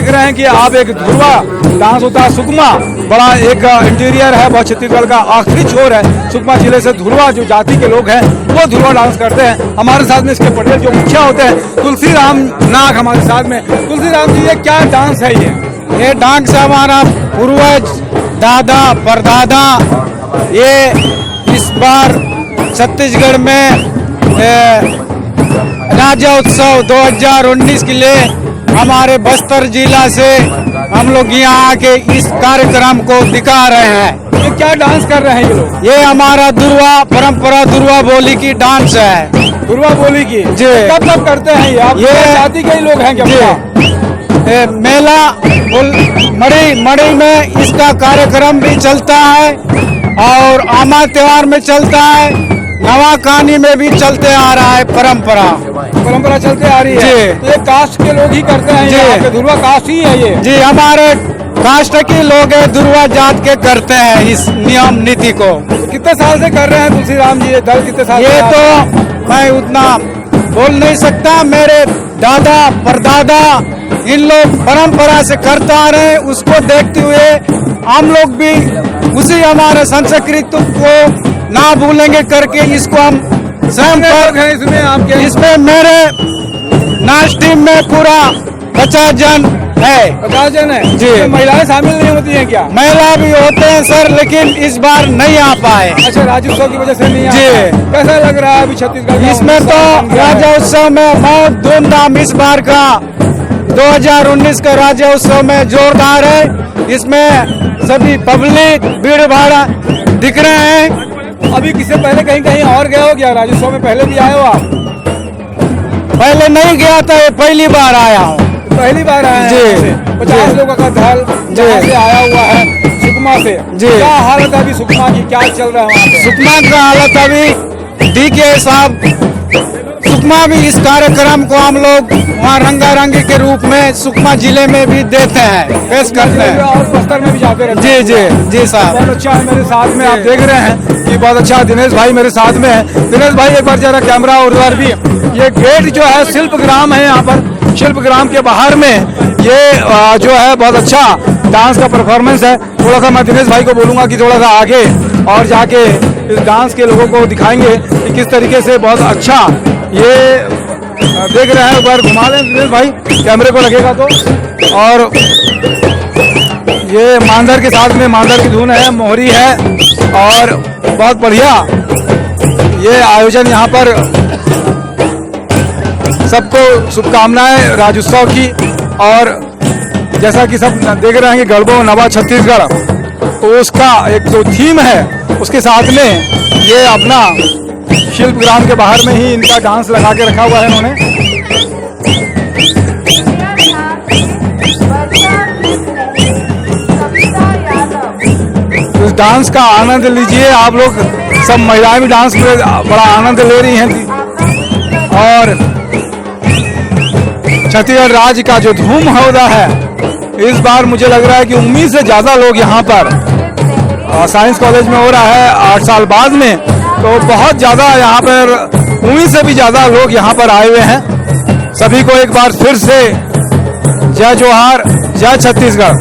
देख रहे हैं कि आप एक धुरवा डांस होता है सुकमा, बड़ा एक इंटीरियर है, बहुत छत्तीसगढ़ का आखिरी छोर है। सुकमा जिले से धुरवा जो जाति के लोग हैं वो धुरवा डांस करते हैं। हमारे साथ में इसके पटेल जो मुखिया होते हैं तुलसी राम नाग हमारे साथ में। तुलसी राम जी, ये क्या डांस है? ये डांस हमारा पूर्वज दादा परदादा, ये इस बार छत्तीसगढ़ में राज्य उत्सव 2019 के लिए हमारे बस्तर जिला से हम लोग यहाँ आके इस कार्यक्रम को दिखा रहे हैं। ये क्या डांस कर रहे हैं ये लोग? ये हमारा दुर्वा परंपरा, दुर्वा बोली की डांस है। दुर्वा बोली की जी। कब करते हैं ये जाति के ही लोग हैं क्या? मेला मड़ी में इसका कार्यक्रम भी चलता है और आमा त्योहार में चलता है, नवा कहानी में भी चलते आ रहा है। परंपरा चलते आ रही है जी। तो ये कास्ट के लोग ही करते हैं जी? धुरवा कास्ट ही है ये? जी, हमारे कास्ट के लोग धुरवा जात के करते हैं इस नियम नीति को। कितने साल से कर रहे हैं तुलसी राम जी ये दल? कितने साल? ये तो मैं उतना बोल नहीं सकता। मेरे दादा परदादा इन लोग परंपरा से करते आ रहे हैं, उसको देखते हुए हम लोग भी उसी हमारे संस्कृति को ना भूलेंगे करके इसको हम स्वयं हैं इसमें आपके? इसमें मेरे नाच टीम में पूरा 50 जन है। 50 जन है जी। तो महिलाएं शामिल नहीं होती हैं क्या? महिला भी होते हैं सर, लेकिन इस बार नहीं आ पाए। अच्छा, राज्योत्सव की वजह से नहीं आ जी। पाए। कैसा लग रहा है अभी छत्तीसगढ़? इसमें तो राज्योत्सव में बहुत धूमधाम इस बार का 2019 का राज्योत्सव में जोरदार है। इसमें सभी पब्लिक भीड़ भाड़ दिख रहे हैं। अभी किससे पहले कहीं और गए हो क्या? राज्योत्सव में पहले भी आए हो आप? पहले नहीं गया था, ये पहली बार आया हूँ। पहली बार आए जी। 50 लोगों का दल जहाँ से आया हुआ है सुकमा से जी। क्या हालत है अभी सुकमा की? क्या चल रहा है वहाँ पे? सुकमा का हालत अभी डीके साहब, सुकमा भी इस कार्यक्रम को हम लोग वहाँ रंगारंगी के रूप में सुकमा जिले में भी देते हैं, पेश करते हैं और बस्तर में भी जाते रहते हैं। जी साहब। बहुत अच्छा है। मेरे साथ में आप देख रहे हैं कि बहुत अच्छा दिनेश भाई मेरे साथ में है। दिनेश भाई एक बार जरा कैमरा और उधर भी। ये गेट जो है शिल्प ग्राम है, यहाँ पर शिल्प ग्राम के बाहर में ये जो है बहुत अच्छा डांस का परफॉर्मेंस है। थोड़ा सा मैं दिनेश भाई को बोलूंगा कि थोड़ा सा आगे और जाके इस डांस के लोगों को दिखाएंगे कि किस तरीके से बहुत अच्छा ये देख रहे हैं। एक बार घुमा दें दिनेश भाई, कैमरे को लगेगा तो। और ये मांदर के साथ में मांदर की धुन है, मोहरी है और बहुत बढ़िया ये आयोजन। यहाँ पर सबको शुभकामनाएं राज्योत्सव की। और जैसा कि सब देख रहे हैं कि गढ़बो नवा छत्तीसगढ़, तो उसका एक जो थीम है उसके साथ में ये अपना शिल्प ग्राम के बाहर में ही इनका डांस लगा के रखा हुआ है इन्होंने। इस डांस का आनंद लीजिए आप लोग। सब महिलाएं भी डांस में बड़ा आनंद ले रही हैं। और छत्तीसगढ़ राज्य का जो धूम होता है इस बार मुझे लग रहा है कि उम्मीद से ज्यादा लोग यहाँ पर साइंस कॉलेज में हो रहा है 8 साल बाद में, तो बहुत ज्यादा यहाँ पर उम्मीद से भी ज्यादा लोग यहाँ पर आए हुए हैं। सभी को एक बार फिर से जय जोहार, जय छत्तीसगढ़।